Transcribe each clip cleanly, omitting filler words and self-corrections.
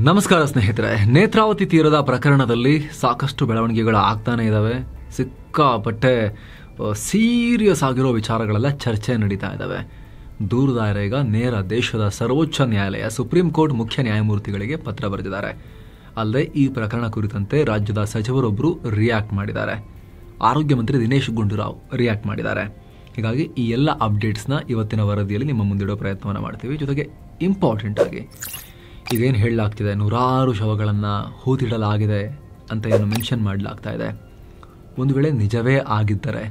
ನಮಸ್ಕಾರ ಸ್ನೇಹಿತರೆ, ನೇತ್ರಾವತಿ ತೀರದ ಪ್ರಕರಣದಲ್ಲಿ ಸಾಕಷ್ಟು ಬೆಳವಣಿಗೆಗಳು ಆಗ್ತಾನೆ ಇದ್ದಾವೆ. ಸಿಕ್ಕಾಪಟ್ಟೆ ಸೀರಿಯಸ್ ಆಗಿರೋ ವಿಚಾರಗಳೆಲ್ಲ ಚರ್ಚೆ ನಡೀತಾ ಇದ್ದಾವೆ. ದೂರುದಾರ ಈಗ ನೇರ ದೇಶದ ಸರ್ವೋಚ್ಚ ನ್ಯಾಯಾಲಯ ಸುಪ್ರೀಂ ಕೋರ್ಟ್ ಮುಖ್ಯ ನ್ಯಾಯಮೂರ್ತಿಗಳಿಗೆ ಪತ್ರ ಬರೆದಿದ್ದಾರೆ. ಅಲ್ಲದೆ ಈ ಪ್ರಕರಣ ಕುರಿತಂತೆ ರಾಜ್ಯದ ಸಚಿವರೊಬ್ಬರು ರಿಯಾಕ್ಟ್ ಮಾಡಿದ್ದಾರೆ. ಆರೋಗ್ಯ ಮಂತ್ರಿ ದಿನೇಶ್ ಗುಂಡೂರಾವ್ ರಿಯಾಕ್ಟ್ ಮಾಡಿದ್ದಾರೆ. ಹೀಗಾಗಿ ಈ ಎಲ್ಲ ಅಪ್ಡೇಟ್ಸ್ನ ಇವತ್ತಿನ ವರದಿಯಲ್ಲಿ ನಿಮ್ಮ ಮುಂದಿಡೋ ಪ್ರಯತ್ನವನ್ನು ಮಾಡ್ತೀವಿ. ಜೊತೆಗೆ ಇಂಪಾರ್ಟೆಂಟ್ ಆಗಿ ಈಗೇನು ಹೇಳಲಾಗ್ತಿದೆ, 100 ಶವಗಳನ್ನು ಹೂತಿಡಲಾಗಿದೆ ಅಂತ ಏನು ಮೆನ್ಷನ್ ಮಾಡಲಾಗ್ತಾ ಇದೆ. ಒಂದು ವೇಳೆ ನಿಜವೇ ಆಗಿದ್ದರೆ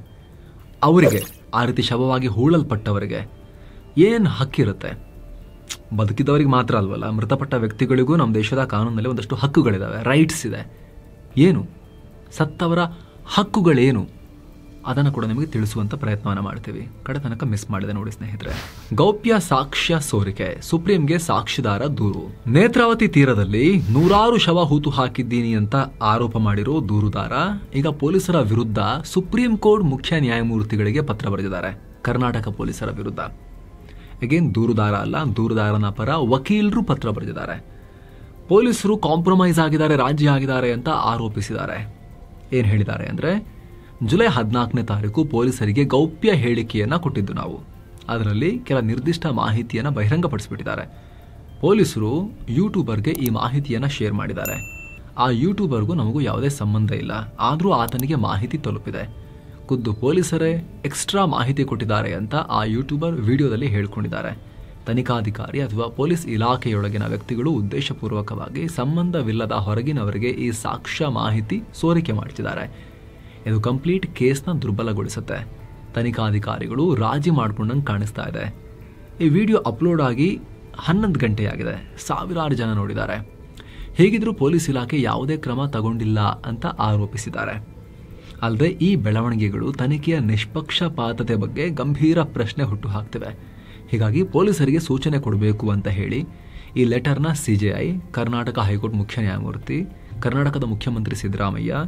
ಅವರಿಗೆ, ಆ ರೀತಿ ಶವವಾಗಿ ಹೂಳಲ್ಪಟ್ಟವರಿಗೆ ಏನು ಹಕ್ಕಿರುತ್ತೆ? ಬದುಕಿದವರಿಗೆ ಮಾತ್ರ ಅಲ್ವಲ್ಲ, ಮೃತಪಟ್ಟ ವ್ಯಕ್ತಿಗಳಿಗೂ ನಮ್ಮ ದೇಶದ ಕಾನೂನಲ್ಲಿ ಒಂದಷ್ಟು ಹಕ್ಕುಗಳಿದ್ದಾವೆ, ರೈಟ್ಸ್ ಇದೆ. ಏನು ಸತ್ತವರ ಹಕ್ಕುಗಳೇನು ಅದನ್ನು ಕೂಡ ನಿಮಗೆ ತಿಳಿಸುವಂಥ ಪ್ರಯತ್ನವನ್ನು ಮಾಡ್ತೀವಿ. ಕಡೆ ತನಕ ಮಿಸ್ ಮಾಡಿದೆ ನೋಡಿ ಸ್ನೇಹಿತರೆ. ಗೌಪ್ಯ ಸಾಕ್ಷ್ಯ ಸೋರಿಕೆ, ಸುಪ್ರೀಂಗೆ ಸಾಕ್ಷಿದಾರ ದೂರು. ನೇತ್ರಾವತಿ ತೀರದಲ್ಲಿ 100 ಶವ ಹೂತು ಹಾಕಿದ್ದೀನಿ ಅಂತ ಆರೋಪ ಮಾಡಿರೋ ದೂರುದಾರ ಈಗ ಪೊಲೀಸರ ವಿರುದ್ಧ ಸುಪ್ರೀಂ ಕೋರ್ಟ್ ಮುಖ್ಯ ನ್ಯಾಯಮೂರ್ತಿಗಳಿಗೆ ಪತ್ರ ಬರೆದಿದ್ದಾರೆ. ಕರ್ನಾಟಕ ಪೊಲೀಸರ ವಿರುದ್ಧ. ಅಗೇನ್ ದೂರುದಾರ ಅಲ್ಲ, ದೂರುದಾರನ ಪರ ವಕೀಲರು ಪತ್ರ ಬರೆದಿದ್ದಾರೆ. ಪೊಲೀಸರು ಕಾಂಪ್ರಮೈಸ್ ಆಗಿದ್ದಾರೆ, ರಾಜಿ ಆಗಿದ್ದಾರೆ ಅಂತ ಆರೋಪಿಸಿದ್ದಾರೆ. ಏನು ಹೇಳಿದ್ದಾರೆ ಅಂದರೆ, ಜುಲೈ 14ನೇ ತಾರೀಕು ಪೊಲೀಸರಿಗೆ ಗೌಪ್ಯ ಹೇಳಿಕೆಯನ್ನು ಕೊಟ್ಟಿದ್ದು ನಾವು. ಅದರಲ್ಲಿ ಕೆಲ ನಿರ್ದಿಷ್ಟ ಮಾಹಿತಿಯನ್ನು ಬಹಿರಂಗಪಡಿಸಿಬಿಟ್ಟಿದ್ದಾರೆ. ಪೊಲೀಸರು ಯೂಟ್ಯೂಬರ್ಗೆ ಈ ಮಾಹಿತಿಯನ್ನು ಶೇರ್ ಮಾಡಿದ್ದಾರೆ. ಆ ಯೂಟ್ಯೂಬರ್ಗೂ ನಮಗೂ ಯಾವುದೇ ಸಂಬಂಧ ಇಲ್ಲ, ಆದರೂ ಆತನಿಗೆ ಮಾಹಿತಿ ತಲುಪಿದೆ. ಖುದ್ದು ಪೊಲೀಸರೇ ಎಕ್ಸ್ಟ್ರಾ ಮಾಹಿತಿ ಕೊಟ್ಟಿದ್ದಾರೆ ಅಂತ ಆ ಯೂಟ್ಯೂಬರ್ ವಿಡಿಯೋದಲ್ಲಿ ಹೇಳ್ಕೊಂಡಿದ್ದಾರೆ. ತನಿಖಾಧಿಕಾರಿ ಅಥವಾ ಪೊಲೀಸ್ ಇಲಾಖೆಯೊಳಗಿನ ವ್ಯಕ್ತಿಗಳು ಉದ್ದೇಶಪೂರ್ವಕವಾಗಿ ಸಂಬಂಧವಿಲ್ಲದ ಹೊರಗಿನವರಿಗೆ ಈ ಸಾಕ್ಷ್ಯ ಮಾಹಿತಿ ಸೋರಿಕೆ ಮಾಡ್ತಿದ್ದಾರೆ. ಇದು ಕಂಪ್ಲೀಟ್ ಕೇಸ್ನ ದುರ್ಬಲಗೊಳಿಸುತ್ತೆ. ತನಿಖಾಧಿಕಾರಿಗಳು ರಾಜಿ ಮಾಡ್ಕೊಂಡಂಗೆ ಕಾಣಿಸ್ತಾ ಇದೆ. ಈ ವಿಡಿಯೋ ಅಪ್ಲೋಡ್ ಆಗಿ 11 ಗಂಟೆಯಾಗಿದೆ. ಸಾವಿರಾರು ಜನ ನೋಡಿದ್ದಾರೆ. ಹೇಗಿದ್ರೂ ಪೊಲೀಸ್ ಇಲಾಖೆ ಯಾವುದೇ ಕ್ರಮ ತಗೊಂಡಿಲ್ಲ ಅಂತ ಆರೋಪಿಸಿದ್ದಾರೆ. ಅಲ್ಲದೆ ಈ ಬೆಳವಣಿಗೆಗಳು ತನಿಖೆಯ ನಿಷ್ಪಕ್ಷಪಾತತೆ ಬಗ್ಗೆ ಗಂಭೀರ ಪ್ರಶ್ನೆ ಹುಟ್ಟುಹಾಕ್ತಿವೆ. ಹೀಗಾಗಿ ಪೊಲೀಸರಿಗೆ ಸೂಚನೆ ಕೊಡಬೇಕು ಅಂತ ಹೇಳಿ ಈ ಲೆಟರ್ನ CJI, ಕರ್ನಾಟಕ ಹೈಕೋರ್ಟ್ ಮುಖ್ಯ ನ್ಯಾಯಮೂರ್ತಿ, ಕರ್ನಾಟಕದ ಮುಖ್ಯಮಂತ್ರಿ ಸಿದ್ದರಾಮಯ್ಯ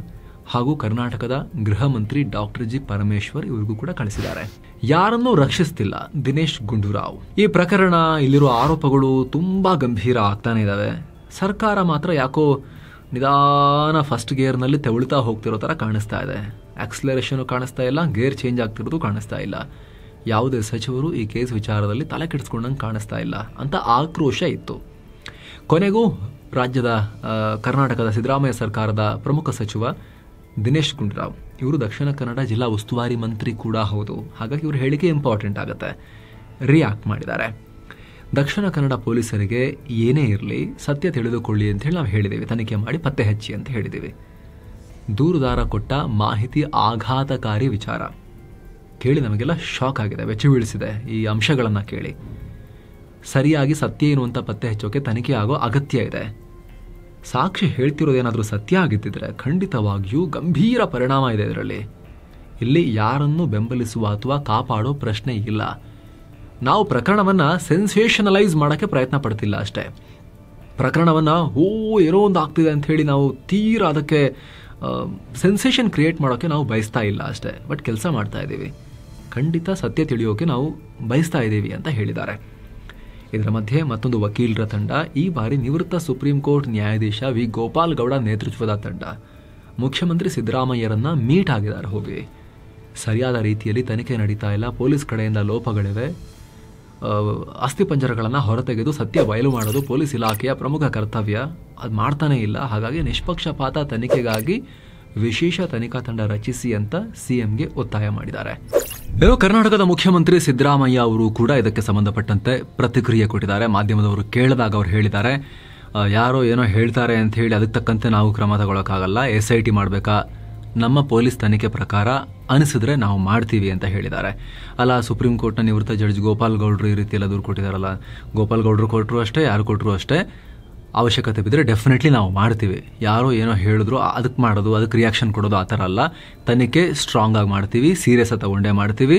ಹಾಗೂ ಕರ್ನಾಟಕದ ಗೃಹ ಮಂತ್ರಿ ಡಾಕ್ಟರ್ ಜಿ ಪರಮೇಶ್ವರ್ ಇವರಿಗೂ ಕೂಡ ಕಳಿಸಿದ್ದಾರೆ. ಯಾರನ್ನೂ ರಕ್ಷಿಸ್ತಿಲ್ಲ ದಿನೇಶ್ ಗುಂಡೂರಾವ್. ಈ ಪ್ರಕರಣ, ಇಲ್ಲಿರುವ ಆರೋಪಗಳು ತುಂಬಾ ಗಂಭೀರ ಆಗ್ತಾನೆ ಇದ್ದಾವೆ. ಸರ್ಕಾರ ಮಾತ್ರ ಯಾಕೋ ನಿಧಾನ ಫಸ್ಟ್ ಗೇರ್ನಲ್ಲಿ ತೆವಳುತ್ತಾ ಹೋಗ್ತಿರೋ ತರ ಕಾಣಿಸ್ತಾ ಇದೆ. ಆಕ್ಸಿಲರೇಷನ್ ಕಾಣಿಸ್ತಾ ಇಲ್ಲ, ಗೇರ್ ಚೇಂಜ್ ಆಗ್ತಿರೋದು ಕಾಣಿಸ್ತಾ ಇಲ್ಲ. ಯಾವುದೇ ಸಚಿವರು ಈ ಕೇಸ್ ವಿಚಾರದಲ್ಲಿ ತಲೆ ಕೆಡಿಸ್ಕೊಂಡಂಗೆ ಕಾಣಿಸ್ತಾ ಇಲ್ಲ ಅಂತ ಆಕ್ರೋಶ ಇತ್ತು. ಕೊನೆಗೂ ರಾಜ್ಯದ ಕರ್ನಾಟಕದ ಸಿದ್ದರಾಮಯ್ಯ ಸರ್ಕಾರದ ಪ್ರಮುಖ ಸಚಿವ ದಿನೇಶ್ ಗುಂಡೂರಾವ್ ಇವರು ದಕ್ಷಿಣ ಕನ್ನಡ ಜಿಲ್ಲಾ ಉಸ್ತುವಾರಿ ಮಂತ್ರಿ ಕೂಡ ಹೌದು. ಹಾಗಾಗಿ ಇವ್ರ ಹೇಳಿಕೆ ಇಂಪಾರ್ಟೆಂಟ್ ಆಗುತ್ತೆ. ರಿಯಾಕ್ಟ್ ಮಾಡಿದ್ದಾರೆ. ದಕ್ಷಿಣ ಕನ್ನಡ ಪೊಲೀಸರಿಗೆ ಏನೇ ಇರಲಿ ಸತ್ಯ ತಿಳಿದುಕೊಳ್ಳಿ ಅಂತ ಹೇಳಿ ನಾವು ಹೇಳಿದ್ದೀವಿ, ತನಿಖೆ ಮಾಡಿ ಪತ್ತೆ ಹಚ್ಚಿ ಅಂತ ಹೇಳಿದ್ದೀವಿ. ದೂರುದಾರ ಕೊಟ್ಟ ಮಾಹಿತಿ ಆಘಾತಕಾರಿ ವಿಚಾರ ಕೇಳಿ ನಮಗೆಲ್ಲ ಶಾಕ್ ಆಗಿದೆ, ಬೆಚ್ಚಿ ಬೀಳಿಸಿದೆ. ಈ ಅಂಶಗಳನ್ನು ಕೇಳಿ ಸರಿಯಾಗಿ ಸತ್ಯ ಏನು ಅಂತ ಪತ್ತೆ ಹಚ್ಚೋಕೆ ತನಿಖೆ ಆಗೋ ಅಗತ್ಯ ಇದೆ. ಸಾಕ್ಷಿ ಹೇಳ್ತಿರೋದೇನಾದರೂ ಸತ್ಯ ಆಗಿದ್ದಿದ್ರೆ ಖಂಡಿತವಾಗಿಯೂ ಗಂಭೀರ ಪರಿಣಾಮ ಇದೆ ಇದರಲ್ಲಿ. ಇಲ್ಲಿ ಯಾರನ್ನು ಬೆಂಬಲಿಸುವ ಅಥವಾ ಕಾಪಾಡೋ ಪ್ರಶ್ನೆ ಇಲ್ಲ. ನಾವು ಪ್ರಕರಣವನ್ನು ಸೆನ್ಸೇಷನಲೈಸ್ ಮಾಡೋಕ್ಕೆ ಪ್ರಯತ್ನ ಪಡ್ತಿಲ್ಲ ಅಷ್ಟೇ. ಪ್ರಕರಣವನ್ನು ಏನೋ ಒಂದು ಆಗ್ತಿದೆ ಅಂತ ಹೇಳಿ ನಾವು ತೀರಾ ಅದಕ್ಕೆ ಸೆನ್ಸೇಷನ್ ಕ್ರಿಯೇಟ್ ಮಾಡೋಕ್ಕೆ ನಾವು ಬಯಸ್ತಾ ಇಲ್ಲ ಅಷ್ಟೇ. ಬಟ್ ಕೆಲಸ ಮಾಡ್ತಾ ಇದ್ದೀವಿ, ಖಂಡಿತ ಸತ್ಯ ತಿಳಿಯೋಕೆ ನಾವು ಬಯಸ್ತಾ ಇದ್ದೀವಿ ಅಂತ ಹೇಳಿದ್ದಾರೆ. ಇದರ ಮಧ್ಯೆ ಮತ್ತೊಂದು ವಕೀಲರ ತಂಡ, ಈ ಬಾರಿ ನಿವೃತ್ತ ಸುಪ್ರೀಂ ಕೋರ್ಟ್ ನ್ಯಾಯಾಧೀಶ ವಿ ಗೋಪಾಲ್ ಗೌಡ ನೇತೃತ್ವದ ತಂಡ ಮುಖ್ಯಮಂತ್ರಿ ಸಿದ್ದರಾಮಯ್ಯರನ್ನ ಮೀಟ್ ಆಗಿದ್ದಾರೆ. ಹೋಗಿ ಸರಿಯಾದ ರೀತಿಯಲ್ಲಿ ತನಿಖೆ ನಡೀತಾ ಇಲ್ಲ, ಪೊಲೀಸ್ ಕಡೆಯಿಂದ ಲೋಪಗಳಿವೆ, ಅಸ್ಥಿಪಂಜರಗಳನ್ನು ಹೊರತೆಗೆದು ಸತ್ಯ ಬಯಲು ಮಾಡೋದು ಪೊಲೀಸ್ ಇಲಾಖೆಯ ಪ್ರಮುಖ ಕರ್ತವ್ಯ, ಅದು ಮಾಡ್ತಾನೇ ಇಲ್ಲ. ಹಾಗಾಗಿ ನಿಷ್ಪಕ್ಷಪಾತ ತನಿಖೆಗಾಗಿ ವಿಶೇಷ ತನಿಖಾ ತಂಡ ರಚಿಸಿ ಅಂತ CMಗೆ ಒತ್ತಾಯ ಮಾಡಿದ್ದಾರೆ. ಏನೋ ಕರ್ನಾಟಕದ ಮುಖ್ಯಮಂತ್ರಿ ಸಿದ್ದರಾಮಯ್ಯ ಅವರು ಕೂಡ ಇದಕ್ಕೆ ಸಂಬಂಧಪಟ್ಟಂತೆ ಪ್ರತಿಕ್ರಿಯೆ ಕೊಟ್ಟಿದ್ದಾರೆ. ಮಾಧ್ಯಮದವರು ಕೇಳಿದಾಗ ಅವರು ಹೇಳಿದ್ದಾರೆ, ಯಾರೋ ಏನೋ ಹೇಳ್ತಾರೆ ಅಂತ ಹೇಳಿ ಅದಕ್ಕೆ ತಕ್ಕಂತೆ ನಾವು ಕ್ರಮ ತಗೊಳ್ಳೋಕ್ಕಾಗಲ್ಲ, SIT ಮಾಡಬೇಕಾ, ನಮ್ಮ ಪೊಲೀಸ್ ತನಿಖೆ ಪ್ರಕಾರ ಅನಿಸಿದ್ರೆ ನಾವು ಮಾಡ್ತೀವಿ ಅಂತ ಹೇಳಿದ್ದಾರೆ. ಅಲ್ಲ, ಸುಪ್ರೀಂ ಕೋರ್ಟ್ನ ನಿವೃತ್ತ ಜಡ್ಜ್ ಗೋಪಾಲ್ ಗೌಡ್ರು ಈ ರೀತಿ ಎಲ್ಲ ದೂರು ಕೊಟ್ಟಿದ್ದಾರಲ್ಲ, ಗೋಪಾಲ್ ಗೌಡ್ರು ಕೊಟ್ಟರು ಅಷ್ಟೇ, ಯಾರು ಕೊಟ್ಟರು ಅಷ್ಟೇ, ಅವಶ್ಯಕತೆ ಬಿದ್ದರೆ ಡೆಫಿನೆಟ್ಲಿ ನಾವು ಮಾಡ್ತೀವಿ. ಯಾರೋ ಏನೋ ಹೇಳಿದ್ರು ಅದಕ್ಕೆ ಮಾಡೋದು, ಅದಕ್ಕೆ ರಿಯಾಕ್ಷನ್ ಕೊಡೋದು ಆ ಥರ ಅಲ್ಲ. ತನಿಖೆ ಸ್ಟ್ರಾಂಗ್ ಆಗಿ ಮಾಡ್ತೀವಿ, ಸೀರಿಯಸ್ ಆಗಿ ತಗೊಂಡೇ ಮಾಡ್ತೀವಿ.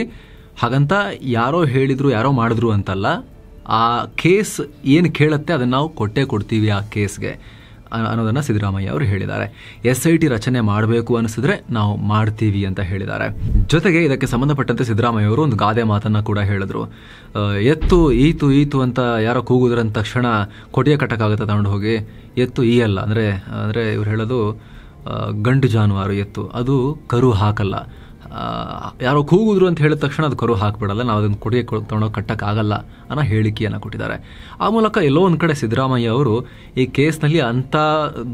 ಹಾಗಂತ ಯಾರೋ ಹೇಳಿದ್ರು ಯಾರೋ ಮಾಡಿದ್ರು ಅಂತಲ್ಲ. ಆ ಕೇಸ್ ಏನು ಕೇಳುತ್ತೆ ಅದನ್ನು ನಾವು ಕೊಟ್ಟೇ ಕೊಡ್ತೀವಿ ಆ ಕೇಸ್ಗೆ. ಅನ್ನೋದನ್ನು ಸಿದ್ದರಾಮಯ್ಯ ಅವರು ಹೇಳಿದ್ದಾರೆ. SIT ರಚನೆ ಮಾಡಬೇಕು ಅನಿಸಿದ್ರೆ ನಾವು ಮಾಡ್ತೀವಿ ಅಂತ ಹೇಳಿದ್ದಾರೆ. ಜೊತೆಗೆ ಇದಕ್ಕೆ ಸಂಬಂಧಪಟ್ಟಂತೆ ಸಿದ್ದರಾಮಯ್ಯ ಅವರು ಒಂದು ಗಾದೆ ಮಾತನ್ನ ಕೂಡ ಹೇಳಿದ್ರು. ಎತ್ತು ಈತು ಅಂತ ಯಾರೋ ಕೂಗುದ್ರ ಅಂದ ತಕ್ಷಣ ಕೊಟ್ಟಿಗೆ ಕಟ್ಟಕ್ಕಾಗತ್ತೆ ತಗೊಂಡು ಹೋಗಿ, ಎತ್ತು ಈಯಲ್ಲ. ಅಂದರೆ ಇವ್ರು ಹೇಳೋದು ಗಂಡು ಜಾನುವಾರು ಎತ್ತು, ಅದು ಕರು ಹಾಕಲ್ಲ. ಯಾರೋ ಕೂಗುದ್ರು ಅಂತ ಹೇಳಿದ ತಕ್ಷಣ ಅದು ಕರು ಹಾಕ್ಬಿಡಲ್ಲ, ನಾವು ಅದನ್ನು ಕೊಡುಗೆ ತೊಗೊಂಡೋಗಿ ಕಟ್ಟಕ್ಕಾಗಲ್ಲ ಅನ್ನೋ ಹೇಳಿಕೆಯನ್ನು ಕೊಟ್ಟಿದ್ದಾರೆ. ಆ ಮೂಲಕ ಎಲ್ಲೋ ಒಂದು ಕಡೆ ಸಿದ್ದರಾಮಯ್ಯ ಅವರು ಈ ಕೇಸ್ನಲ್ಲಿ ಅಂಥ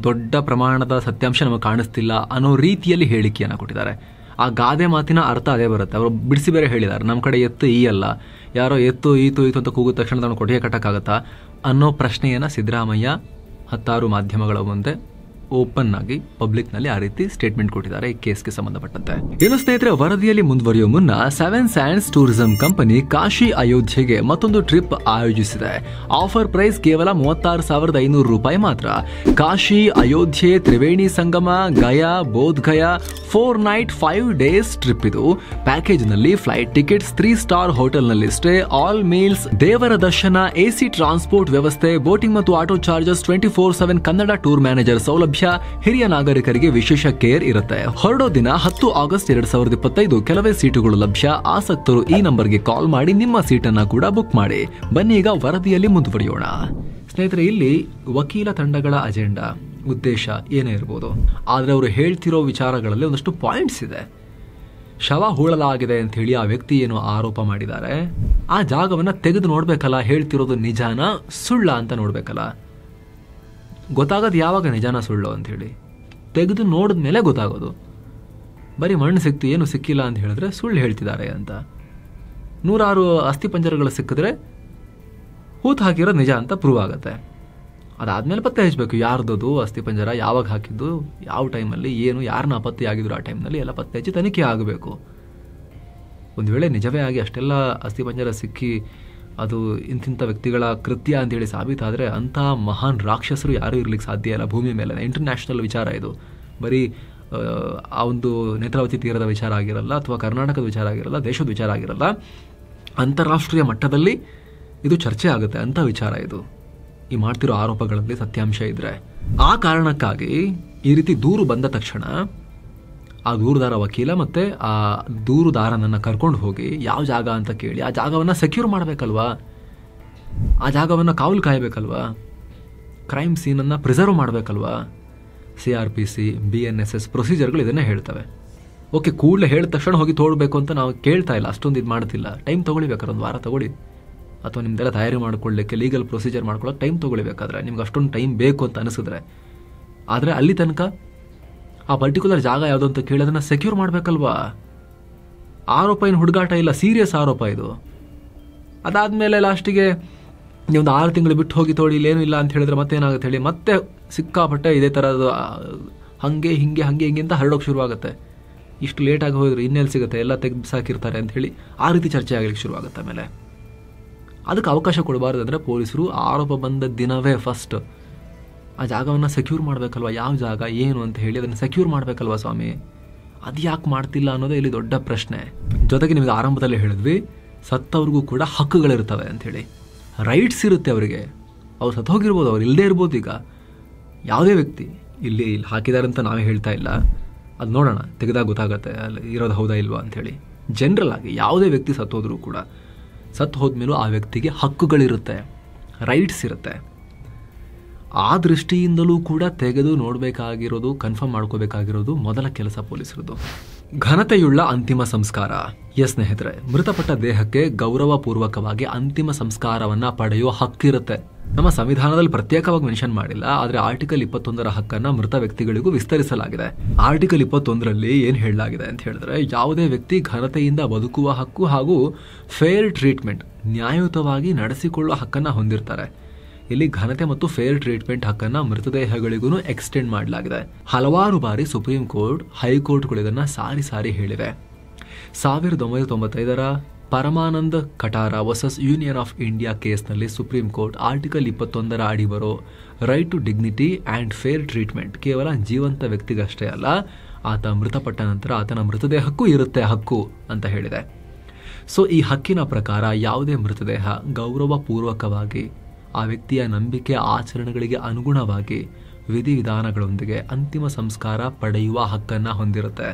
ದೊಡ್ಡ ಪ್ರಮಾಣದ ಸತ್ಯಾಂಶ ನಮಗೆ ಕಾಣಿಸ್ತಿಲ್ಲ ಅನ್ನೋ ರೀತಿಯಲ್ಲಿ ಹೇಳಿಕೆಯನ್ನು ಕೊಟ್ಟಿದ್ದಾರೆ. ಆ ಗಾದೆ ಮಾತಿನ ಅರ್ಥ ಅದೇ ಬರುತ್ತೆ. ಅವರು ಬಿಡಿಸಿ ಬೇರೆ ಹೇಳಿದ್ದಾರೆ, ನಮ್ಮ ಕಡೆ ಎತ್ತು ಈಯಲ್ಲ, ಯಾರೋ ಎತ್ತು ಈತು ಅಂತ ಕೂಗಿದ ತಕ್ಷಣ ನಾವು ಕೊಡುಗೆ ಕಟ್ಟಕ್ಕಾಗತ್ತಾ ಅನ್ನೋ ಪ್ರಶ್ನೆಯನ್ನು ಸಿದ್ದರಾಮಯ್ಯ 10 ಮಾಧ್ಯಮಗಳ ಮುಂದೆ ಓಪನ್ ಆಗಿ ಪಬ್ಲಿಕ್ ನಲ್ಲಿ ಆ ರೀತಿ ಸ್ಟೇಟ್ಮೆಂಟ್ ಕೊಟ್ಟಿದ್ದಾರೆ ಈ ಕೇಸ್ಗೆ ಸಂಬಂಧಪಟ್ಟಂತೆ. ಇನ್ನು ಸ್ನೇಹಿತರೆ, ವರದಿಯಲ್ಲಿ ಮುಂದುವರಿಯುವ ಮುನ್ನ 7 ಸ್ಯಾಂಡ್ಸ್ ಟೂರಿಸಂ ಕಂಪನಿ ಕಾಶಿ ಅಯೋಧ್ಯೆಗೆ ಮತ್ತೊಂದು ಟ್ರಿಪ್ ಆಯೋಜಿಸಿದೆ. ಆಫರ್ ಪ್ರೈಸ್ ಕೇವಲ 36,500 ರೂಪಾಯಿ ಮಾತ್ರ. Kashi, Ayodhya, Triveni Sangam, Gaya, Bodh Gaya 4 night 5 days trip ಇದು. ಪ್ಯಾಕೇಜ್ ನಲ್ಲಿ ಫ್ಲೈಟ್ ಟಿಕೆಟ್ಸ್, 3 ಸ್ಟಾರ್ ಹೋಟೆಲ್ ನಲ್ಲಿ ಸ್ಟೇ, ಆಲ್ ಮೀಲ್ಸ್, ದೇವರ ದರ್ಶನ, AC ಟ್ರಾನ್ಸ್ಪೋರ್ಟ್ ವ್ಯವಸ್ಥೆ, ಬೋಟಿಂಗ್ ಮತ್ತು auto charges, 24/7 Kannada tour manager ಸೌಲಭ್ಯ, ಹಿರಿಯ ನಾಗರಿಕರಿಗೆ ವಿಶೇಷ ಕೇರ್ ಇರುತ್ತೆ. ಹೊರಡೋ ದಿನ 10 ಆಗಸ್ಟ್ 2025. ಕೆಲವೇ ಸೀಟುಗಳು ಲಭ್ಯ. ಆಸಕ್ತರು ಈ ನಂಬರ್ಗೆ ಕಾಲ್ ಮಾಡಿ ನಿಮ್ಮ ಸೀಟನ್ನ ಕೂಡ ಬುಕ್ ಮಾಡಿ. ಬನ್ನಿ ಈಗ ವರದಿಯಲ್ಲಿ ಮುಂದುವರಿಯೋಣ. ಸ್ನೇಹಿತರೆ, ಇಲ್ಲಿ ವಕೀಲ ತಂಡಗಳ ಅಜೆಂಡಾ, ಉದ್ದೇಶ ಏನೇ ಇರ್ಬೋದು, ಆದ್ರೆ ಅವರು ಹೇಳ್ತಿರೋ ವಿಚಾರಗಳಲ್ಲಿ ಒಂದಷ್ಟು ಪಾಯಿಂಟ್ಸ್ ಇದೆ. ಶವ ಹೂಳಲಾಗಿದೆ ಅಂತ ಹೇಳಿ ಆ ವ್ಯಕ್ತಿ ಏನು ಆರೋಪ ಮಾಡಿದ್ದಾರೆ, ಆ ಜಾಗವನ್ನ ತೆಗೆದು ನೋಡ್ಬೇಕಲ್ಲ, ಹೇಳ್ತಿರೋದು ನಿಜಾನ ಸುಳ್ಳ ಅಂತ ನೋಡ್ಬೇಕಲ್ಲ. ಗೊತ್ತಾಗೋದು ಯಾವಾಗ ನಿಜಾನ ಸುಳ್ಳು ಅಂತ ಹೇಳಿ? ತೆಗೆದು ನೋಡಿದ್ಮೇಲೆ ಗೊತ್ತಾಗೋದು. ಬರೀ ಮಣ್ಣು ಸಿಕ್ತು, ಏನು ಸಿಕ್ಕಿಲ್ಲ ಅಂತ ಹೇಳಿದ್ರೆ ಸುಳ್ಳು ಹೇಳ್ತಿದ್ದಾರೆ ಅಂತ. 106 ಅಸ್ಥಿಪಂಜರಗಳು ಸಿಕ್ಕಿದ್ರೆ ಹೂತು ಹಾಕಿರೋದು ನಿಜ ಅಂತ ಪ್ರೂವ್ ಆಗುತ್ತೆ. ಅದಾದ್ಮೇಲೆ ಪತ್ತೆ ಹಚ್ಚಬೇಕು, ಯಾರ್ದದು ಅಸ್ಥಿಪಂಜರ, ಯಾವಾಗ ಹಾಕಿದ್ದು, ಯಾವ ಟೈಮಲ್ಲಿ, ಏನು, ಯಾರನ್ನ ಪತ್ತೆ ಆಗಿದ್ರು ಆ ಟೈಮ್ನಲ್ಲಿ ಎಲ್ಲ ಪತ್ತೆ ಹಚ್ಚಿ ತನಿಖೆ ಆಗಬೇಕು. ಒಂದು ವೇಳೆ ನಿಜವೇ ಆಗಿ ಅಷ್ಟೆಲ್ಲ ಅಸ್ಥಿಪಂಜರ ಸಿಕ್ಕಿ ಅದು ಇಂತಿಂಥ ವ್ಯಕ್ತಿಗಳ ಕೃತ್ಯ ಅಂತೇಳಿ ಸಾಬೀತಾದರೆ ಅಂಥ ಮಹಾನ್ ರಾಕ್ಷಸರು ಯಾರೂ ಇರ್ಲಿಕ್ಕೆ ಸಾಧ್ಯ ಇಲ್ಲ ಭೂಮಿ ಮೇಲೆ. ಇಂಟರ್ನ್ಯಾಷನಲ್ ವಿಚಾರ ಇದು. ಬರೀ ಆ ಒಂದು ನೇತ್ರಾವತಿ ತೀರದ ವಿಚಾರ ಆಗಿರಲ್ಲ, ಅಥವಾ ಕರ್ನಾಟಕದ ವಿಚಾರ ಆಗಿರಲ್ಲ, ದೇಶದ ವಿಚಾರ ಆಗಿರಲ್ಲ, ಅಂತಾರಾಷ್ಟ್ರೀಯ ಮಟ್ಟದಲ್ಲಿ ಇದು ಚರ್ಚೆ ಆಗುತ್ತೆ ಅಂಥ ವಿಚಾರ ಇದು. ಈ ಮಾಡ್ತಿರೋ ಆರೋಪಗಳಲ್ಲಿ ಸತ್ಯಾಂಶ ಇದ್ರೆ. ಆ ಕಾರಣಕ್ಕಾಗಿ ಈ ರೀತಿ ದೂರು ಬಂದ ತಕ್ಷಣ ಆ ದೂರುದಾರ ವಕೀಲ ಮತ್ತೆ ಆ ದೂರುದಾರನನ್ನು ಕರ್ಕೊಂಡು ಹೋಗಿ ಯಾವ ಜಾಗ ಅಂತ ಕೇಳಿ ಆ ಜಾಗವನ್ನು ಸೆಕ್ಯೂರ್ ಮಾಡಬೇಕಲ್ವಾ, ಆ ಜಾಗವನ್ನು ಕಾವಲು ಕಾಯಬೇಕಲ್ವಾ, ಕ್ರೈಮ್ ಸೀನನ್ನು ಪ್ರಿಸರ್ವ್ ಮಾಡಬೇಕಲ್ವಾ. CRPC, BNSS ಪ್ರೊಸೀಜರ್ಗಳು ಇದನ್ನೇ ಹೇಳ್ತವೆ. ಓಕೆ, ಕೂಡಲೇ ಹೇಳಿದ ತಕ್ಷಣ ಹೋಗಿ ತೋಡಬೇಕು ಅಂತ ನಾವು ಕೇಳ್ತಾ ಇಲ್ಲ, ಅಷ್ಟೊಂದು ಇದು ಮಾಡ್ತಿಲ್ಲ. ಟೈಮ್ ತೊಗೊಳಿಬೇಕಾದ್ರೆ 1 ವಾರ ತೊಗೊಳ್ಳಿ, ಅಥವಾ ನಿಮ್ದೆಲ್ಲ ತಯಾರಿ ಮಾಡ್ಕೊಳ್ಳಿಕ್ಕೆ ಲೀಗಲ್ ಪ್ರೊಸೀಜರ್ ಮಾಡ್ಕೊಳ್ಳೋಕೆ ಟೈಮ್ ತೊಗೊಳಿಬೇಕಾದ್ರೆ ನಿಮ್ಗೆ ಅಷ್ಟೊಂದು ಟೈಮ್ ಬೇಕು ಅಂತ ಅನಿಸಿದ್ರೆ. ಆದರೆ ಅಲ್ಲಿ ತನಕ ಆ ಪರ್ಟಿಕ್ಯುಲರ್ ಜಾಗ ಯಾವುದು ಅಂತ ಕೇಳಿ ಅದನ್ನು ಸೆಕ್ಯೂರ್ ಮಾಡಬೇಕಲ್ವಾ. ಆರೋಪ ಏನು ಹುಡುಗಾಟ ಇಲ್ಲ, ಸೀರಿಯಸ್ ಆರೋಪ ಇದು. ಅದಾದಮೇಲೆ ಲಾಸ್ಟಿಗೆ ನೀವೊಂದು 6 ತಿಂಗಳು ಬಿಟ್ಟು ಹೋಗಿ ತೋಡಿ ಇಲ್ಲೇನು ಇಲ್ಲ ಅಂತ ಹೇಳಿದ್ರೆ ಮತ್ತೇನಾಗುತ್ತೆ ಹೇಳಿ, ಮತ್ತೆ ಸಿಕ್ಕಾಪಟ್ಟೆ ಇದೇ ಥರದ್ದು ಹಾಗೆ ಹಿಂಗೆ ಅಂತ ಹರಡೋಕೆ ಶುರುವಾಗುತ್ತೆ. ಇಷ್ಟು ಲೇಟಾಗಿ ಹೋದ್ರೆ ಇನ್ನೆಲ್ಲಿ ಸಿಗುತ್ತೆ, ಎಲ್ಲ ತೆಗೆದು ಸಾಕಿರ್ತಾರೆ ಅಂತ ಹೇಳಿ ಆ ರೀತಿ ಚರ್ಚೆ ಆಗಲಿಕ್ಕೆ ಶುರುವಾಗುತ್ತೆ. ಆಮೇಲೆ ಅದಕ್ಕೆ ಅವಕಾಶ ಕೊಡಬಾರ್ದು. ಅಂದರೆ ಪೊಲೀಸರು ಆರೋಪ ಬಂದ ದಿನವೇ ಫಸ್ಟ್ ಆ ಜಾಗವನ್ನು ಸೆಕ್ಯೂರ್ ಮಾಡಬೇಕಲ್ವ, ಯಾವ ಜಾಗ ಏನು ಅಂತ ಹೇಳಿ ಅದನ್ನು ಸೆಕ್ಯೂರ್ ಮಾಡಬೇಕಲ್ವ ಸ್ವಾಮಿ. ಅದು ಯಾಕೆ ಮಾಡ್ತಿಲ್ಲ ಅನ್ನೋದೇ ಇಲ್ಲಿ ದೊಡ್ಡ ಪ್ರಶ್ನೆ. ಜೊತೆಗೆ ನಿಮಗೆ ಆರಂಭದಲ್ಲೇ ಹೇಳಿದ್ವಿ, ಸತ್ತವ್ರಿಗೂ ಕೂಡ ಹಕ್ಕುಗಳಿರ್ತವೆ ಅಂಥೇಳಿ, ರೈಟ್ಸ್ ಇರುತ್ತೆ ಅವರಿಗೆ. ಅವ್ರು ಸತ್ತೋಗಿರ್ಬೋದು, ಅವ್ರು ಇಲ್ಲದೇ ಇರ್ಬೋದು. ಈಗ ಯಾವುದೇ ವ್ಯಕ್ತಿ ಇಲ್ಲಿ ಹಾಕಿದ್ದಾರೆ ಅಂತ ನಾವೇ ಹೇಳ್ತಾ ಇಲ್ಲ, ಅದು ನೋಡೋಣ, ತೆಗೆದಾಗ ಗೊತ್ತಾಗುತ್ತೆ ಅಲ್ಲಿ ಇರೋದು ಹೌದಾ ಇಲ್ವಾ ಅಂಥೇಳಿ. ಜನರಲ್ ಆಗಿ ಯಾವುದೇ ವ್ಯಕ್ತಿ ಸತ್ತೋದ್ರೂ ಕೂಡ ಸತ್ತು ಹೋದ್ಮೇಲೂ ಆ ವ್ಯಕ್ತಿಗೆ ಹಕ್ಕುಗಳಿರುತ್ತೆ, ರೈಟ್ಸ್ ಇರುತ್ತೆ. ಆ ದೃಷ್ಟಿಯಿಂದಲೂ ಕೂಡ ತೆಗೆದು ನೋಡಬೇಕಾಗಿರೋದು, ಕನ್ಫರ್ಮ್ ಮಾಡ್ಕೋಬೇಕಾಗಿರೋದು ಮೊದಲ ಕೆಲಸ ಪೊಲೀಸರದು. ಘನತೆಯುಳ್ಳ ಅಂತಿಮ ಸಂಸ್ಕಾರ. ಸ್ನೇಹಿತರೆ, ಮೃತಪಟ್ಟ ದೇಹಕ್ಕೆ ಗೌರವಪೂರ್ವಕವಾಗಿ ಅಂತಿಮ ಸಂಸ್ಕಾರವನ್ನ ಪಡೆಯುವ ಹಕ್ಕಿರುತ್ತೆ. ನಮ್ಮ ಸಂವಿಧಾನದಲ್ಲಿ ಪ್ರತ್ಯೇಕವಾಗಿ ಮೆನ್ಷನ್ ಮಾಡಿಲ್ಲ, ಆದರೆ ಆರ್ಟಿಕಲ್ 21ರ ಹಕ್ಕನ್ನ ಮೃತ ವ್ಯಕ್ತಿಗಳಿಗೂ ವಿಸ್ತರಿಸಲಾಗಿದೆ. ಆರ್ಟಿಕಲ್ 21ರಲ್ಲಿ ಏನ್ ಹೇಳಲಾಗಿದೆ ಅಂತ ಹೇಳಿದ್ರೆ, ಯಾವುದೇ ವ್ಯಕ್ತಿ ಘನತೆಯಿಂದ ಬದುಕುವ ಹಕ್ಕು ಹಾಗೂ ಫೇರ್ ಟ್ರೀಟ್ಮೆಂಟ್, ನ್ಯಾಯಯುತವಾಗಿ ನಡೆಸಿಕೊಳ್ಳುವ ಹಕ್ಕನ್ನ ಹೊಂದಿರ್ತಾರೆ. ಇಲ್ಲಿ ಘನತೆ ಮತ್ತು ಫೇರ್ ಟ್ರೀಟ್ಮೆಂಟ್ ಹಕ್ಕನ್ನ ಮೃತದೇಹಗಳಿಗೂ ಎಕ್ಸ್ಟೆಂಡ್ ಮಾಡಲಾಗಿದೆ. ಹಲವಾರು ಬಾರಿ ಸುಪ್ರೀಂ ಕೋರ್ಟ್, ಹೈಕೋರ್ಟ್ಗಳು ಇದನ್ನ ಸಾರಿ ಹೇಳಿವೆ. 1995ರ Paramanand Katara versus union of India ಕೇಸ್ನಲ್ಲಿ ಸುಪ್ರೀಂ ಕೋರ್ಟ್ ಆರ್ಟಿಕಲ್ 21ರ ಅಡಿ ಬರೋ right to dignity and fair treatment ಕೇವಲ ಜೀವಂತ ವ್ಯಕ್ತಿಗಷ್ಟೇ ಅಲ್ಲ, ಆತ ಮೃತಪಟ್ಟ ನಂತರ ಆತನ ಮೃತದೇಹಕ್ಕೂ ಇರುತ್ತೆ ಹಕ್ಕು ಅಂತ ಹೇಳಿದೆ. ಸೊ ಈ ಹಕ್ಕಿನ ಪ್ರಕಾರ ಯಾವುದೇ ಮೃತದೇಹ ಗೌರವಪೂರ್ವಕವಾಗಿ ಆ ವ್ಯಕ್ತಿಯ ನಂಬಿಕೆ ಆಚರಣೆಗಳಿಗೆ ಅನುಗುಣವಾಗಿ ವಿಧಿವಿಧಾನಗಳೊಂದಿಗೆ ಅಂತಿಮ ಸಂಸ್ಕಾರ ಪಡೆಯುವ ಹಕ್ಕನ್ನು ಹೊಂದಿರುತ್ತೆ.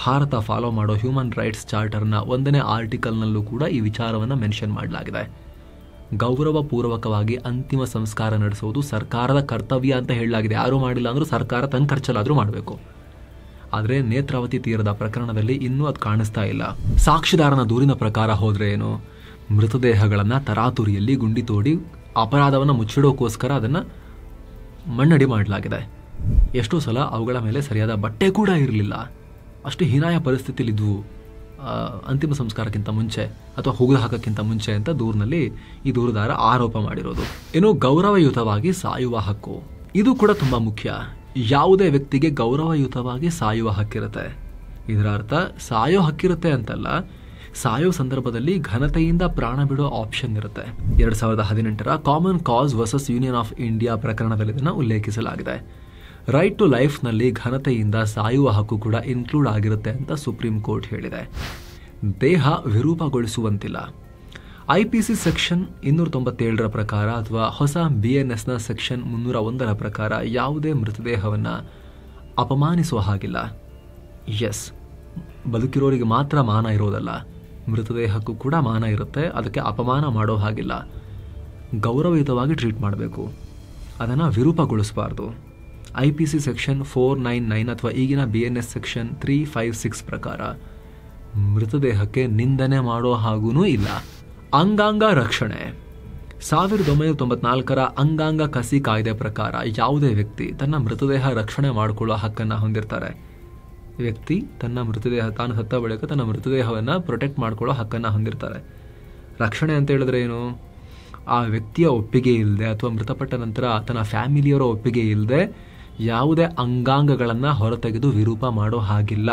ಭಾರತ ಫಾಲೋ ಮಾಡೋ ಹ್ಯೂಮನ್ ರೈಟ್ಸ್ ಚಾರ್ಟರ್ನ 1ನೇ ಆರ್ಟಿಕಲ್ನಲ್ಲೂ ಕೂಡ ಈ ವಿಚಾರವನ್ನು ಮೆನ್ಷನ್ ಮಾಡಲಾಗಿದೆ. ಗೌರವಪೂರ್ವಕವಾಗಿ ಅಂತಿಮ ಸಂಸ್ಕಾರ ನಡೆಸುವುದು ಸರ್ಕಾರದ ಕರ್ತವ್ಯ ಅಂತ ಹೇಳಲಾಗಿದೆ. ಯಾರೂ ಮಾಡಿಲ್ಲ ಅಂದರೂ ಸರ್ಕಾರ ತನ್ನ ಖರ್ಚಲ್ಲಾದರೂ ಮಾಡಬೇಕು. ಆದರೆ ನೇತ್ರಾವತಿ ತೀರದ ಪ್ರಕರಣದಲ್ಲಿ ಇನ್ನೂ ಅದು ಕಾಣಿಸ್ತಾ ಇಲ್ಲ. ಸಾಕ್ಷಿದಾರನ ದೂರಿನ ಪ್ರಕಾರ ಹೋದರೆ ಏನು, ಮೃತದೇಹಗಳನ್ನು ತರಾತುರಿಯಲ್ಲಿ ಗುಂಡಿ ತೋಡಿ ಅಪರಾಧವನ್ನು ಮುಚ್ಚಿಡೋಕ್ಕೋಸ್ಕರ ಅದನ್ನು ಮಣ್ಣಡಿ ಮಾಡಲಾಗಿದೆ. ಎಷ್ಟೋ ಸಲ ಅವುಗಳ ಮೇಲೆ ಸರಿಯಾದ ಬಟ್ಟೆ ಕೂಡ ಇರಲಿಲ್ಲ. ಅಷ್ಟು ಹೀನಾಯ ಪರಿಸ್ಥಿತಿಲಿದ್ವು ಅಂತಿಮ ಸಂಸ್ಕಾರಕ್ಕಿಂತ ಮುಂಚೆ ಅಥವಾ ಹುಗಿದು ಹಾಕೋಕ್ಕಿಂತ ಮುಂಚೆ ಅಂತ ದೂರಿನಲ್ಲಿ ಈ ದೂರುದಾರ ಆರೋಪ ಮಾಡಿರೋದು. ಇನ್ನು ಗೌರವಯುತವಾಗಿ ಸಾಯುವ ಹಕ್ಕು, ಇದು ಕೂಡ ತುಂಬ ಮುಖ್ಯ. ಯಾವುದೇ ವ್ಯಕ್ತಿಗೆ ಗೌರವಯುತವಾಗಿ ಸಾಯುವ ಹಕ್ಕಿರುತ್ತೆ. ಇದರ ಅರ್ಥ ಸಾಯೋ ಹಕ್ಕಿರುತ್ತೆ ಅಂತಲ್ಲ, ಸಾಯೋ ಸಂದರ್ಭದಲ್ಲಿ ಘನತೆಯಿಂದ ಪ್ರಾಣ ಬಿಡೋ ಆಪ್ಷನ್ ಇರುತ್ತೆ. 2018ರ common cause versus union of India ಪ್ರಕರಣದಲ್ಲಿ ಇದನ್ನು ಉಲ್ಲೇಖಿಸಲಾಗಿದೆ. ರೈಟ್ ಟು ಲೈಫ್ನಲ್ಲಿ ಘನತೆಯಿಂದ ಸಾಯುವ ಹಕ್ಕು ಕೂಡ ಇನ್ಕ್ಲೂಡ್ ಆಗಿರುತ್ತೆ ಅಂತ ಸುಪ್ರೀಂ ಕೋರ್ಟ್ ಹೇಳಿದೆ. ದೇಹ ವಿರೂಪಗೊಳಿಸುವಂತಿಲ್ಲ. IPC ಸೆಕ್ಷನ್ 297ರ ಪ್ರಕಾರ ಅಥವಾ ಹೊಸ BNSನ ಸೆಕ್ಷನ್ 301ರ ಪ್ರಕಾರ ಯಾವುದೇ ಮೃತದೇಹವನ್ನು ಅಪಮಾನಿಸುವ ಹಾಗಿಲ್ಲ. ಎಸ್, ಬದುಕಿರೋರಿಗೆ ಮಾತ್ರ ಮಾನ ಇರೋದಲ್ಲ, ಮೃತದೇಹಕ್ಕೂ ಕೂಡ ಮಾನ ಇರುತ್ತೆ. ಅದಕ್ಕೆ ಅಪಮಾನ ಮಾಡೋ ಹಾಗಿಲ್ಲ. ಗೌರವಯುತವಾಗಿ ಟ್ರೀಟ್ ಮಾಡಬೇಕು, ಅದನ್ನು ವಿರೂಪಗೊಳಿಸಬಾರ್ದು. IPC ಸೆಕ್ಷನ್ 499 ಅಥವಾ ಈಗಿನ BNS ಸೆಕ್ಷನ್ 356 ಪ್ರಕಾರ ಮೃತದೇಹಕ್ಕೆ ನಿಂದನೆ ಮಾಡೋ ಹಾಗೂನೂ ಇಲ್ಲ. ಅಂಗಾಂಗ ರಕ್ಷಣೆ, 1994ರ ಅಂಗಾಂಗ ಕಸಿ ಕಾಯ್ದೆ ಪ್ರಕಾರ ಯಾವುದೇ ವ್ಯಕ್ತಿ ತನ್ನ ಮೃತದೇಹ ರಕ್ಷಣೆ ಮಾಡಿಕೊಳ್ಳೋ ಹಕ್ಕನ್ನು ಹೊಂದಿರ್ತಾರೆ. ವ್ಯಕ್ತಿ ತನ್ನ ಮೃತದೇಹ ತಾನು ಸತ್ತ ಬಳಿಕ ತನ್ನ ಮೃತದೇಹವನ್ನು ಪ್ರೊಟೆಕ್ಟ್ ಮಾಡ್ಕೊಳ್ಳೋ ಹಕ್ಕನ್ನು ಹೊಂದಿರ್ತಾರೆ. ರಕ್ಷಣೆ ಅಂತ ಹೇಳಿದ್ರೆ ಏನು, ಆ ವ್ಯಕ್ತಿಯ ಒಪ್ಪಿಗೆ ಇಲ್ಲದೆ ಅಥವಾ ಮೃತಪಟ್ಟ ನಂತರ ತನ್ನ ಫ್ಯಾಮಿಲಿಯವರ ಒಪ್ಪಿಗೆ ಇಲ್ಲದೆ ಯಾವುದೇ ಅಂಗಾಂಗಗಳನ್ನು ಹೊರತೆಗೆದು ವಿರೂಪ ಮಾಡೋ ಹಾಗಿಲ್ಲ.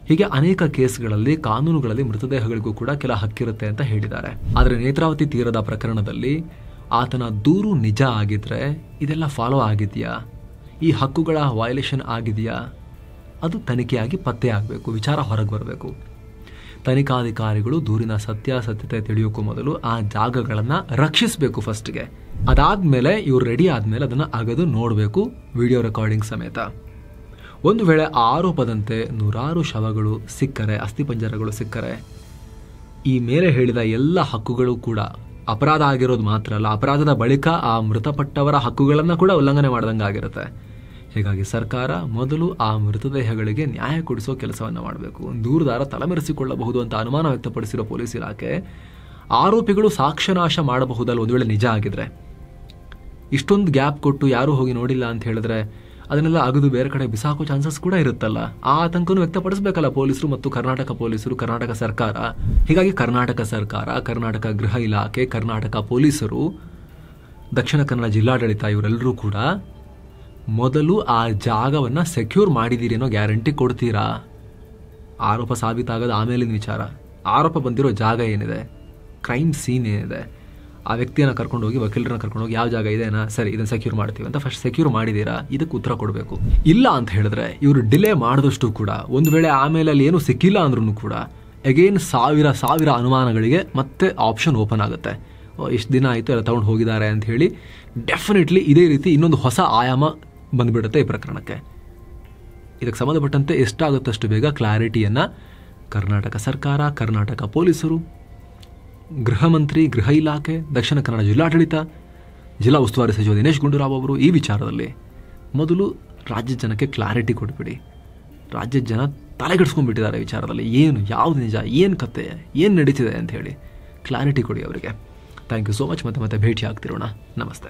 ಹೀಗೆ ಅನೇಕ ಕೇಸ್ಗಳಲ್ಲಿ ಕಾನೂನುಗಳಲ್ಲಿ ಮೃತದೇಹಗಳಿಗೂ ಕೂಡ ಕೆಲ ಹಕ್ಕಿರುತ್ತೆ ಅಂತ ಹೇಳಿದ್ದಾರೆ. ಆದರೆ ನೇತ್ರಾವತಿ ತೀರದ ಪ್ರಕರಣದಲ್ಲಿ ಆತನ ದೂರು ನಿಜ ಆಗಿದ್ರೆ ಇದೆಲ್ಲ ಫಾಲೋ ಆಗಿದೆಯಾ, ಈ ಹಕ್ಕುಗಳ ವೈಲೇಷನ್ ಆಗಿದೆಯಾ, ಅದು ತನಿಖೆಯಾಗಿ ಪತ್ತೆ ಆಗಬೇಕು, ವಿಚಾರ ಹೊರಗೆ ಬರಬೇಕು. ತನಿಖಾಧಿಕಾರಿಗಳು ದೂರಿನ ಸತ್ಯಾಸತ್ಯತೆ ತಿಳಿಯೋಕ್ಕೂ ಮೊದಲು ಆ ಜಾಗಗಳನ್ನು ರಕ್ಷಿಸಬೇಕು ಫಸ್ಟ್ಗೆ. ಅದಾದಮೇಲೆ ಇವ್ರು ರೆಡಿ ಆದಮೇಲೆ ಅದನ್ನು ಅಗದು ನೋಡಬೇಕು ವಿಡಿಯೋ ರೆಕಾರ್ಡಿಂಗ್ ಸಮೇತ. ಒಂದು ವೇಳೆ ಆರೋಪದಂತೆ 100 ಶವಗಳು ಸಿಕ್ಕರೆ, ಅಸ್ಥಿಪಂಜರಗಳು ಸಿಕ್ಕರೆ, ಈ ಮೇಲೆ ಹೇಳಿದ ಎಲ್ಲ ಹಕ್ಕುಗಳು ಕೂಡ ಅಪರಾಧ ಆಗಿರೋದು ಮಾತ್ರ ಅಲ್ಲ, ಅಪರಾಧದ ಬಳಿಕ ಆ ಮೃತಪಟ್ಟವರ ಹಕ್ಕುಗಳನ್ನು ಕೂಡ ಉಲ್ಲಂಘನೆ ಮಾಡ್ದಂಗೆ ಆಗಿರುತ್ತೆ. ಹೀಗಾಗಿ ಸರ್ಕಾರ ಮೊದಲು ಆ ಮೃತದೇಹಗಳಿಗೆ ನ್ಯಾಯ ಕೊಡಿಸೋ ಕೆಲಸವನ್ನು ಮಾಡಬೇಕು. ದೂರುದಾರ ತಲೆಮರೆಸಿಕೊಳ್ಳಬಹುದು ಅಂತ ಅನುಮಾನ ವ್ಯಕ್ತಪಡಿಸಿರೋ ಪೊಲೀಸ್ ಇಲಾಖೆ ಆರೋಪಿಗಳು ಸಾಕ್ಷ್ಯನಾಶ ಮಾಡಬಹುದಲ್ಲ ಒಂದು ವೇಳೆ ನಿಜ ಆಗಿದ್ರೆ. ಇಷ್ಟೊಂದು ಗ್ಯಾಪ್ ಕೊಟ್ಟು ಯಾರೂ ಹೋಗಿ ನೋಡಿಲ್ಲ ಅಂತ ಹೇಳಿದ್ರೆ ಅದನ್ನೆಲ್ಲ ಅಗದು ಬೇರೆ ಕಡೆ ಬಿಸಾಕೋ ಚಾನ್ಸಸ್ ಕೂಡ ಇರುತ್ತಲ್ಲ. ಆ ಆತಂಕನೂ ವ್ಯಕ್ತಪಡಿಸಬೇಕಲ್ಲ ಪೊಲೀಸರು ಮತ್ತು ಕರ್ನಾಟಕ ಪೊಲೀಸರು, ಕರ್ನಾಟಕ ಸರ್ಕಾರ. ಹೀಗಾಗಿ ಕರ್ನಾಟಕ ಸರ್ಕಾರ, ಕರ್ನಾಟಕ ಗೃಹ ಇಲಾಖೆ, ಕರ್ನಾಟಕ ಪೊಲೀಸರು, ದಕ್ಷಿಣ ಕನ್ನಡ ಜಿಲ್ಲಾಡಳಿತ ಇವರೆಲ್ಲರೂ ಕೂಡ ಮೊದಲು ಆ ಜಾಗವನ್ನು ಸೆಕ್ಯೂರ್ ಮಾಡಿದ್ದೀರಿ ಅನ್ನೋ ಗ್ಯಾರಂಟಿ ಕೊಡ್ತೀರಾ? ಆರೋಪ ಸಾಬೀತಾಗೋದು ಆಮೇಲಿನ ವಿಚಾರ. ಆರೋಪ ಬಂದಿರೋ ಜಾಗ ಏನಿದೆ, ಕ್ರೈಮ್ ಸೀನ್ ಏನಿದೆ, ಆ ವ್ಯಕ್ತಿಯನ್ನು ಕರ್ಕೊಂಡೋಗಿ, ವಕೀಲರನ್ನ ಕರ್ಕೊಂಡೋಗಿ ಯಾವ ಜಾಗ ಇದೆನಾ, ಸರಿ ಇದನ್ನು ಸೆಕ್ಯೂರ್ ಮಾಡ್ತೀವಿ ಅಂತ ಫಸ್ಟ್ ಸೆಕ್ಯೂರ್ ಮಾಡಿದ್ದೀರಾ, ಇದಕ್ಕೆ ಉತ್ತರ ಕೊಡಬೇಕು. ಇಲ್ಲ ಅಂತ ಹೇಳಿದ್ರೆ ಇವರು ಡಿಲೇ ಮಾಡಿದಷ್ಟು ಕೂಡ ಒಂದು ವೇಳೆ ಆಮೇಲೆ ಅಲ್ಲಿ ಏನೂ ಸಿಕ್ಕಿಲ್ಲ ಅಂದ್ರೂ ಕೂಡ ಅಗೇನ್ ಸಾವಿರ ಅನುಮಾನಗಳಿಗೆ ಮತ್ತೆ ಆಪ್ಷನ್ ಓಪನ್ ಆಗುತ್ತೆ. ಇಷ್ಟು ದಿನ ಆಯಿತು ಎಲ್ಲ ತಗೊಂಡು ಹೋಗಿದ್ದಾರೆ ಅಂತ ಹೇಳಿ ಡೆಫಿನೆಟ್ಲಿ ಇದೇ ರೀತಿ ಇನ್ನೊಂದು ಹೊಸ ಆಯಾಮ ಬಂದುಬಿಡುತ್ತೆ ಈ ಪ್ರಕರಣಕ್ಕೆ. ಇದಕ್ಕೆ ಸಂಬಂಧಪಟ್ಟಂತೆ ಎಷ್ಟಾಗುತ್ತಷ್ಟು ಬೇಗ ಕ್ಲಾರಿಟಿಯನ್ನು ಕರ್ನಾಟಕ ಸರ್ಕಾರ, ಕರ್ನಾಟಕ ಪೊಲೀಸರು, ಗೃಹ ಮಂತ್ರಿ, ಗೃಹ ಇಲಾಖೆ, ದಕ್ಷಿಣ ಕನ್ನಡ ಜಿಲ್ಲಾಡಳಿತ, ಜಿಲ್ಲಾ ಉಸ್ತುವಾರಿ ಸಚಿವ ದಿನೇಶ್ ಗುಂಡೂರಾವ್ ಅವರು ಈ ವಿಚಾರದಲ್ಲಿ ಮೊದಲು ರಾಜ್ಯದ ಜನಕ್ಕೆ ಕ್ಲಾರಿಟಿ ಕೊಟ್ಬಿಡಿ. ರಾಜ್ಯದ ಜನ ತಲೆಗೆಡಿಸ್ಕೊಂಡ್ಬಿಟ್ಟಿದ್ದಾರೆ ವಿಚಾರದಲ್ಲಿ. ಏನು, ಯಾವುದು ನಿಜ, ಏನು ಕತೆ, ಏನು ನಡೀತಿದೆ ಅಂತ ಹೇಳಿ ಕ್ಲಾರಿಟಿ ಕೊಡಿ ಅವರಿಗೆ. Thank you so much. ಮತ್ತೆ ಭೇಟಿ ಆಗ್ತಿರೋಣ. ನಮಸ್ತೆ.